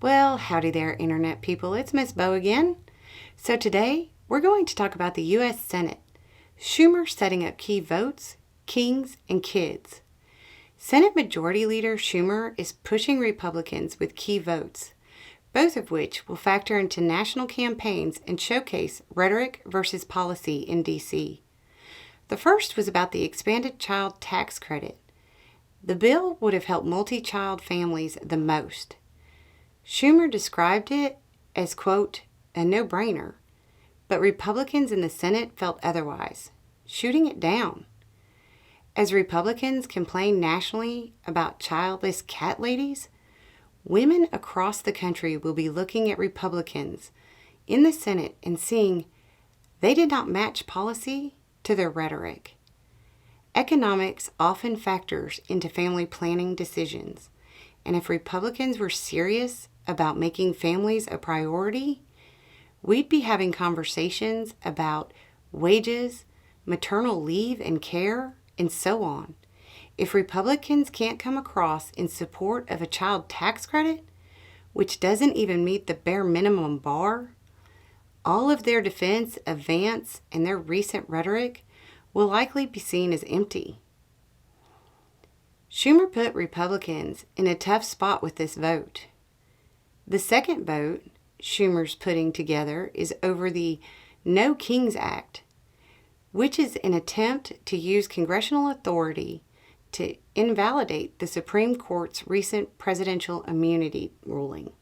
Well, howdy there, Internet people. It's Miss Bo again. So today, we're going to talk about the U.S. Senate. Schumer setting up key votes, kings, and kids. Senate Majority Leader Schumer is pushing Republicans with key votes, both of which will factor into national campaigns and showcase rhetoric versus policy in D.C. The first was about the expanded child tax credit. The bill would have helped multi-child families the most. Schumer described it as, quote, a no-brainer, but Republicans in the Senate felt otherwise, shooting it down. As Republicans complain nationally about childless cat ladies, women across the country will be looking at Republicans in the Senate and seeing they did not match policy to their rhetoric. Economics often factors into family planning decisions, and if Republicans were serious about making families a priority, we'd be having conversations about wages, maternal leave and care, and so on. If Republicans can't come across in support of a child tax credit, which doesn't even meet the bare minimum bar, all of their defense of Vance and their recent rhetoric will likely be seen as empty. Schumer put Republicans in a tough spot with this vote. The second vote Schumer's putting together is over the No Kings Act, which is an attempt to use congressional authority to invalidate the Supreme Court's recent presidential immunity ruling.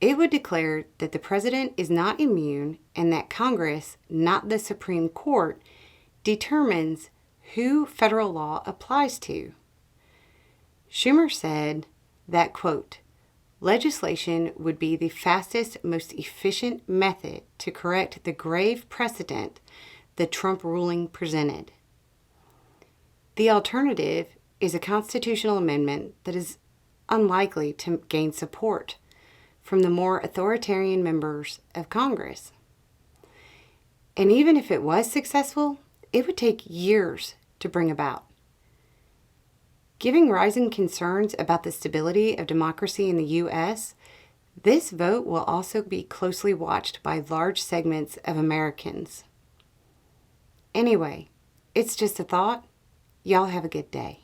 It would declare that the president is not immune and that Congress, not the Supreme Court, determines who federal law applies to. Schumer said that, quote, legislation would be the fastest, most efficient method to correct the grave precedent the Trump ruling presented. The alternative is a constitutional amendment that is unlikely to gain support from the more authoritarian members of Congress. And even if it was successful, it would take years to bring about. Given rising concerns about the stability of democracy in the U.S., this vote will also be closely watched by large segments of Americans. Anyway, it's just a thought. Y'all have a good day.